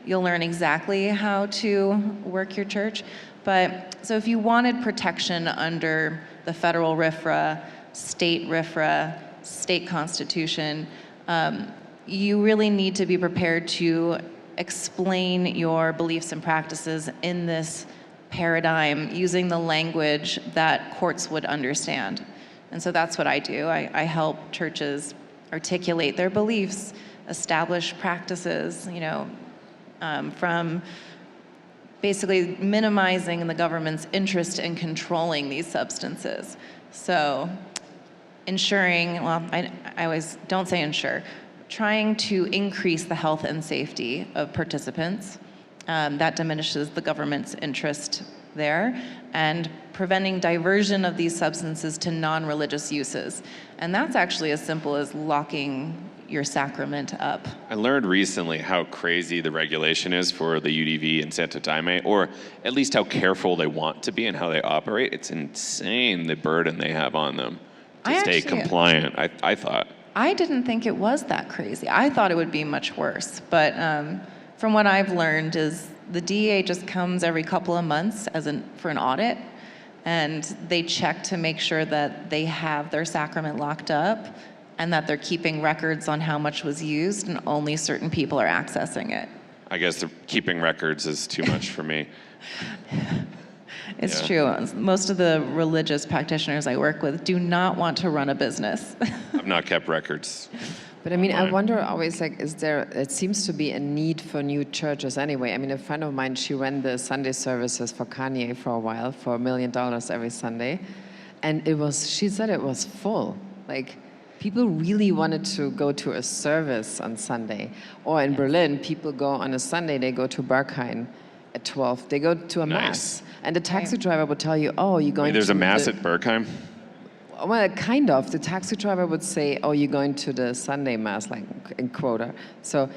you'll learn exactly how to work your church. But so if you wanted protection under the federal RFRA, state RFRA, state constitution, you really need to be prepared to explain your beliefs and practices in this paradigm using the language that courts would understand. And so that's what I do. I help churches articulate their beliefs, establish practices, from basically minimizing the government's interest in controlling these substances. So ensuring, well, I always don't say ensure, trying to increase the health and safety of participants. That diminishes the government's interest there, and preventing diversion of these substances to non-religious uses. And that's actually as simple as locking your sacrament up. I learned recently how crazy the regulation is for the UDV in Santo Daime, or at least how careful they want to be and how they operate. It's insane the burden they have on them to stay compliant, I thought. I didn't think it was that crazy. I thought it would be much worse. But from what I've learned is the DEA just comes every couple of months for an audit, and they check to make sure that they have their sacrament locked up and that they're keeping records on how much was used and only certain people are accessing it. I guess keeping records is too much for me. It's true. Most of the religious practitioners I work with do not want to run a business. I've not kept records. But I mean, I wonder always, like, it seems to be a need for new churches anyway. I mean, a friend of mine, she ran the Sunday services for Kanye for a while, for $1 million every Sunday. And she said it was full. Like, people really wanted to go to a service on Sunday. Or in Berlin, people go on a Sunday, they go to Berghain at 12. They go to a mass. And the taxi driver would tell you, oh, you're going to... There's a mass at Berghain? Well, kind of. The taxi driver would say, oh, you're going to the Sunday mass, like in quota. So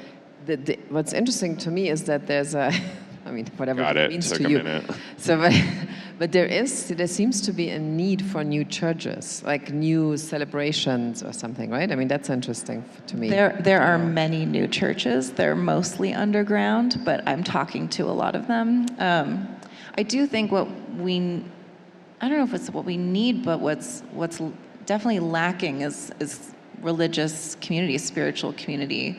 what's interesting to me is that there's a... I mean, whatever it means to you. So, but there seems to be a need for new churches, like new celebrations or something, right? I mean, that's interesting to me. There are many new churches. They're mostly underground, but I'm talking to a lot of them. I do think I don't know if it's what we need, but what's definitely lacking is religious community, spiritual community.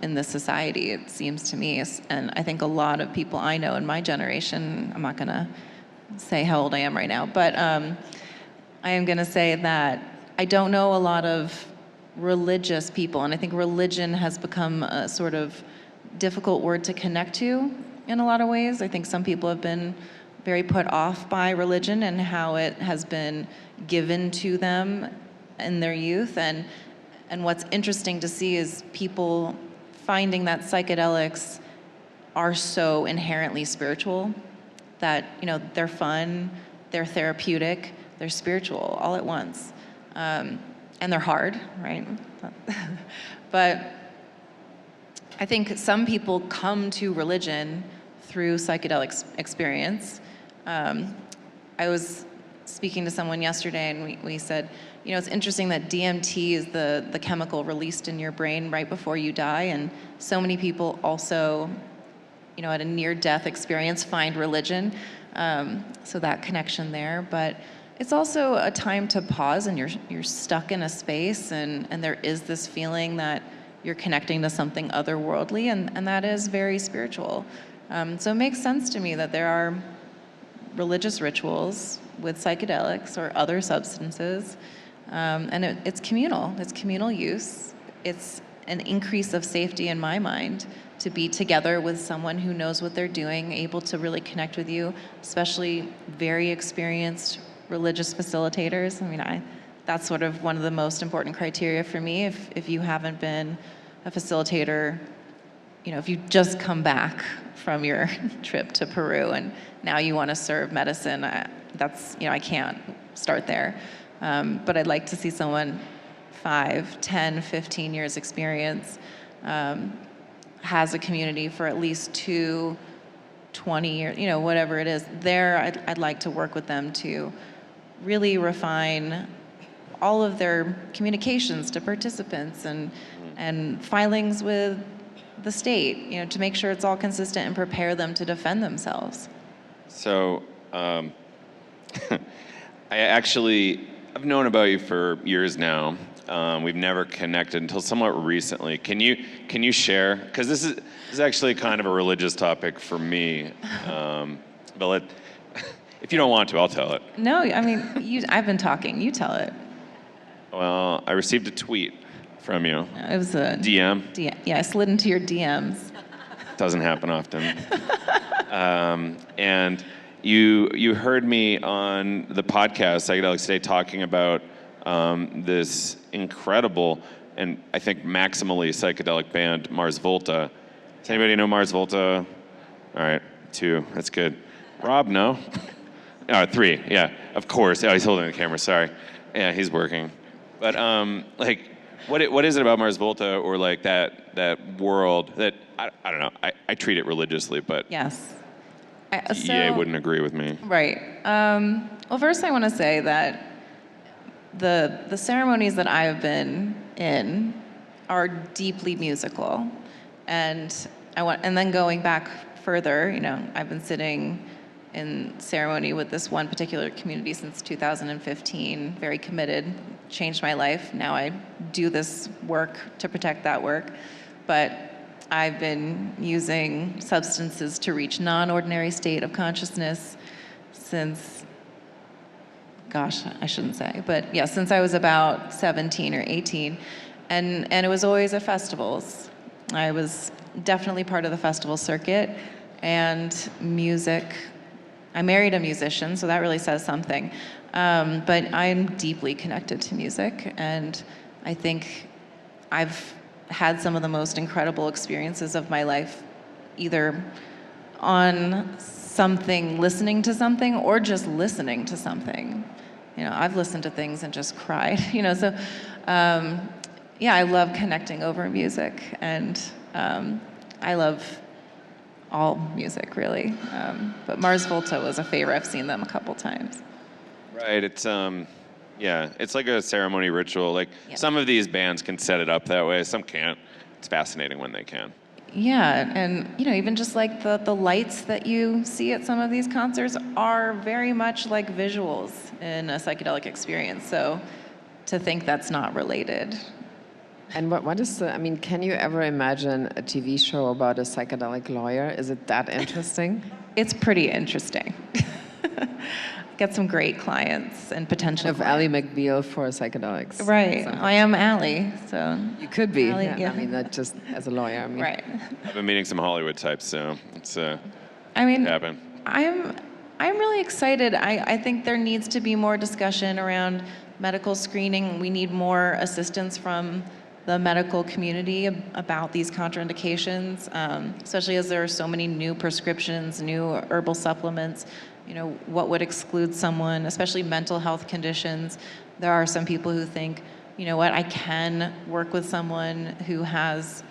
In this society, it seems to me. And I think a lot of people I know in my generation, I'm not going to say how old I am right now, but I am going to say that I don't know a lot of religious people, and I think religion has become a sort of difficult word to connect to in a lot of ways. I think some people have been very put off by religion and how it has been given to them in their youth. And what's interesting to see is people finding that psychedelics are so inherently spiritual that, they're fun, they're therapeutic, they're spiritual all at once. And they're hard, right? But I think some people come to religion through psychedelic experience. I was speaking to someone yesterday, and we said, it's interesting that DMT is the chemical released in your brain right before you die, and so many people also, at a near-death experience, find religion. So that connection there, but it's also a time to pause, and you're stuck in a space, and there is this feeling that you're connecting to something otherworldly, and that is very spiritual. So it makes sense to me that there are religious rituals with psychedelics or other substances. And it's communal. It's communal use. It's an increase of safety in my mind to be together with someone who knows what they're doing, able to really connect with you, especially very experienced religious facilitators. I mean, that's sort of one of the most important criteria for me. If you haven't been a facilitator, if you just come back from your trip to Peru and now you want to serve medicine, I can't start there. But I'd like to see someone 5, 10, 15 years experience, has a community for at least 2, 20 years, whatever it is. There, I'd like to work with them to really refine all of their communications to participants and filings with the state, to make sure it's all consistent and prepare them to defend themselves. So, I've known about you for years now. We've never connected until somewhat recently. Can you share? Because this is actually kind of a religious topic for me. But if you don't want to, I'll tell it. No, I mean, I've been talking. You tell it. Well, I received a tweet from you. It was a DM. Yeah, I slid into your DMs. Doesn't happen often. And you heard me on the podcast, Psychedelics Today, talking about this incredible and I think maximally psychedelic band, Mars Volta. Does anybody know Mars Volta? All right, 2, that's good. Rob, no? 3, yeah, of course. Oh, he's holding the camera, sorry. Yeah, he's working. But what is it about Mars Volta or like that world that, I don't know, I treat it religiously, but yes. EA wouldn't agree with me. Right. Well, first I want to say that the ceremonies that I've been in are deeply musical, and then going back further, I've been sitting in ceremony with this one particular community since 2015, very committed, changed my life. Now I do this work to protect that work. But I've been using substances to reach non-ordinary state of consciousness since, gosh, I shouldn't say, but yeah, since I was about 17 or 18. And it was always at festivals. I was definitely part of the festival circuit and music. I married a musician, so that really says something. But I'm deeply connected to music, and I think I've had some of the most incredible experiences of my life, either on something, listening to something, or just listening to something. You know, I've listened to things and just cried, you know, so yeah, I love connecting over music, and I love all music, really. But Mars Volta was a favorite. I've seen them a couple times. Right, it's yeah, it's like a ceremony ritual. Like some of these bands can set it up that way, some can't. It's fascinating when they can. Yeah, and you know, even just like the lights that you see at some of these concerts are very much like visuals in a psychedelic experience. So to think that's not related. And what is the, I mean, can you ever imagine a TV show about a psychedelic lawyer? Is it that interesting? It's pretty interesting. Get some great clients and potential Of Ally McBeal for psychedelics. Right. So. I am Ally, so. You could be. Ally, yeah. I mean, not just as a lawyer. I mean. Right. I've been meeting some Hollywood types, so it's I mean, happen. I'm really excited. I think there needs to be more discussion around medical screening. We need more assistance from the medical community about these contraindications, especially as there are so many new prescriptions, new herbal supplements. You know, what would exclude someone, especially mental health conditions. There are some people who think, you know what, I can work with someone who has,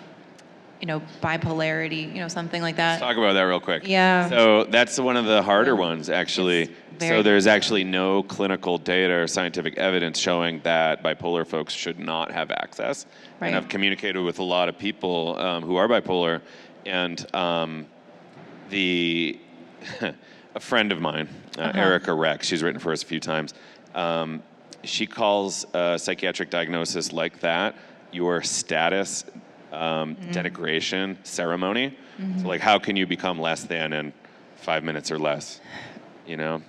you know, bipolarity, you know, something like that. Let's talk about that real quick. Yeah. So that's one of the harder ones, actually. very- So there's actually no clinical data or scientific evidence showing that bipolar folks should not have access. Right. And I've communicated with a lot of people who are bipolar, and a friend of mine, Erica Rex, she's written for us a few times. She calls a psychiatric diagnosis like that your status denigration ceremony. So like, how can you become less than in 5 minutes or less? You know,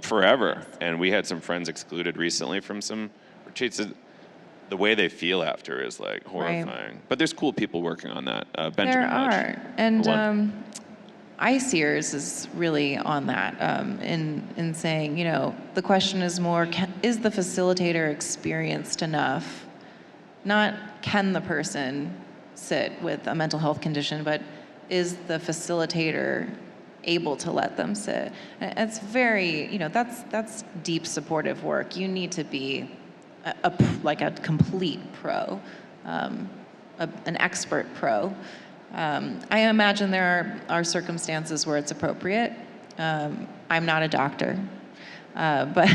forever. And we had some friends excluded recently from some retreats. The way they feel after is like horrifying. Right. But there's cool people working on that. Benjamin There are, Mudge, and ICEERS is really on that in saying, you know, the question is more, is the facilitator experienced enough? Not can the person sit with a mental health condition, but is the facilitator able to let them sit? And it's very, you know, that's deep supportive work. You need to be like a complete pro, an expert pro. I imagine there are circumstances where it's appropriate. I'm not a doctor, but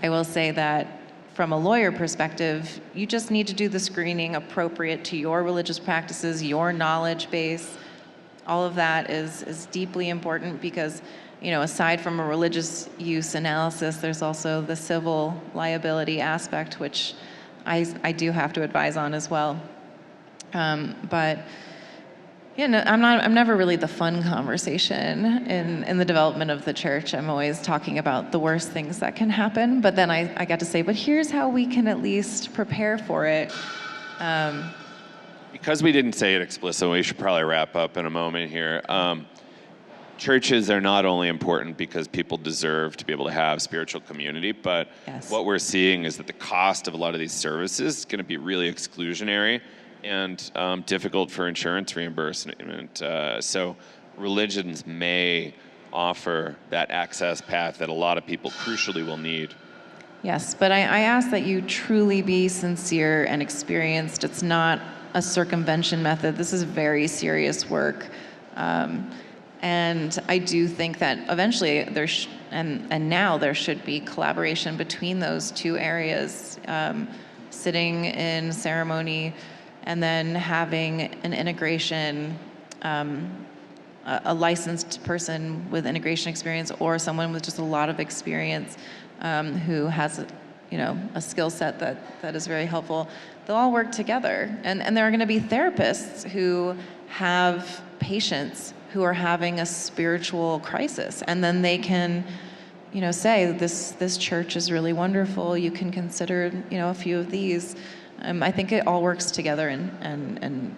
I will say that from a lawyer perspective, you just need to do the screening appropriate to your religious practices, your knowledge base. All of that is deeply important because, you know, aside from a religious use analysis, there's also the civil liability aspect, which I do have to advise on as well. But yeah, no, I'm never really the fun conversation in the development of the church. I'm always talking about the worst things that can happen, but then I got to say, but here's how we can at least prepare for it. Because we didn't say it explicitly, we should probably wrap up in a moment here. Churches are not only important because people deserve to be able to have spiritual community, but Yes. what we're seeing is that the cost of a lot of these services is going to be really exclusionary and difficult for insurance reimbursement. So religions may offer that access path that a lot of people crucially will need. Yes, but I ask that you truly be sincere and experienced. It's not a circumvention method. This is very serious work. And I do think that eventually and now there should be collaboration between those two areas, sitting in ceremony and then having an integration, a licensed person with integration experience or someone with just a lot of experience who has a skill set that is very helpful. They'll all work together. And there are going to be therapists who have patients who are having a spiritual crisis. And then they can, say, this church is really wonderful. You can consider, a few of these. I think it all works together and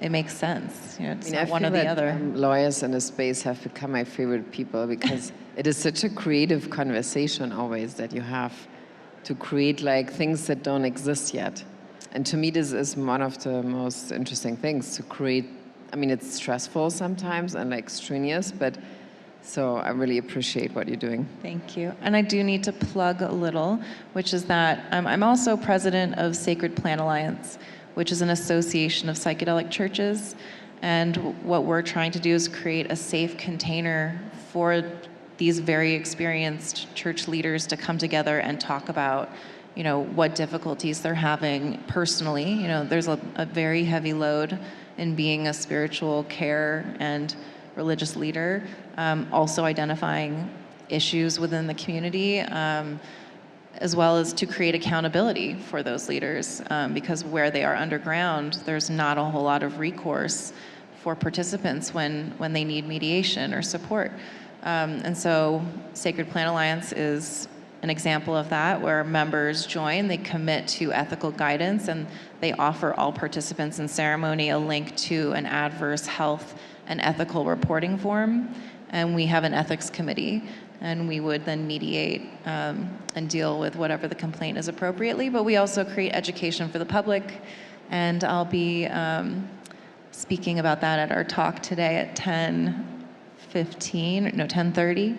it makes sense. It's not one or the other. Lawyers in this space have become my favorite people because it is such a creative conversation always that you have to create like things that don't exist yet. And to me, this is one of the most interesting things to create. I mean, it's stressful sometimes and like strenuous, but so I really appreciate what you're doing. Thank you. And I do need to plug a little, which is that I'm also president of Sacred Plant Alliance, which is an association of psychedelic churches. And what we're trying to do is create a safe container for these very experienced church leaders to come together and talk about, what difficulties they're having personally. There's a very heavy load in being a spiritual care and religious leader, also identifying issues within the community, as well as to create accountability for those leaders, because where they are underground, there's not a whole lot of recourse for participants when they need mediation or support. And so Sacred Plant Alliance is an example of that, where members join, they commit to ethical guidance, and they offer all participants in ceremony a link to an adverse health and ethical reporting form. And we have an ethics committee, and we would then mediate and deal with whatever the complaint is appropriately. But we also create education for the public, and I'll be speaking about that at our talk today at 10:30.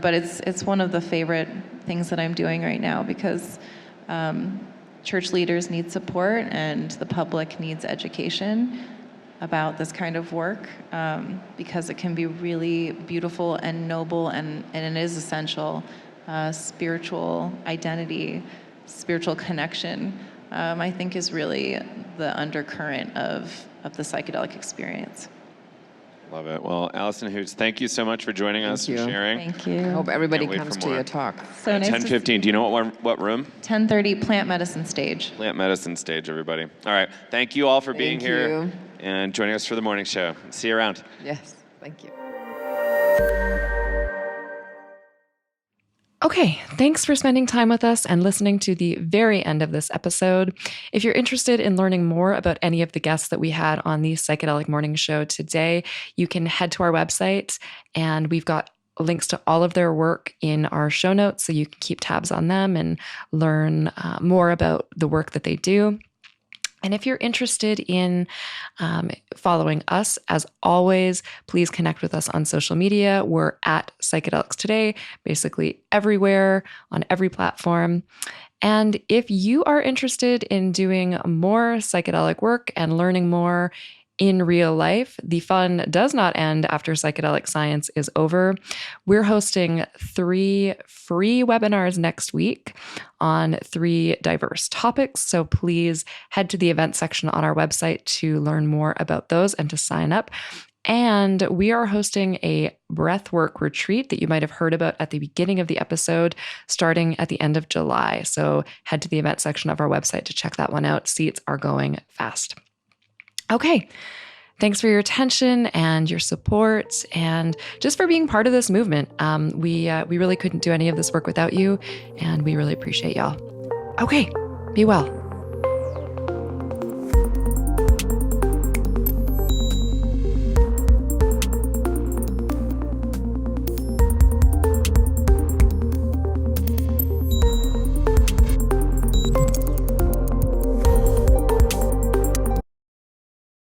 But it's one of the favorite things that I'm doing right now because church leaders need support and the public needs education about this kind of work because it can be really beautiful and noble and it is essential. Spiritual identity, spiritual connection, I think is really the undercurrent of the psychedelic experience. Love it. Well, Allison Hoots, thank you so much for joining us and sharing. Thank you. I hope everybody comes to your talk. So nice. 10:15. Do you know what room? 10:30, plant medicine stage. Plant medicine stage, everybody. All right. Thank you all for being here and joining us for the morning show. See you around. Yes. Thank you. Okay, thanks for spending time with us and listening to the very end of this episode. If you're interested in learning more about any of the guests that we had on the Psychedelic Morning Show today, you can head to our website, and we've got links to all of their work in our show notes, so you can keep tabs on them and learn more about the work that they do. And if you're interested in following us, as always, please connect with us on social media. We're at Psychedelics Today, basically everywhere, on every platform. And if you are interested in doing more psychedelic work and learning more in real life, the fun does not end after Psychedelic Science is over. We're hosting 3 free webinars next week on 3 diverse topics. So please head to the event section on our website to learn more about those and to sign up. And we are hosting a breathwork retreat that you might have heard about at the beginning of the episode, starting at the end of July. So head to the event section of our website to check that one out. Seats are going fast. Okay, thanks for your attention and your support and just for being part of this movement. We really couldn't do any of this work without you, and we really appreciate y'all. Okay, be well.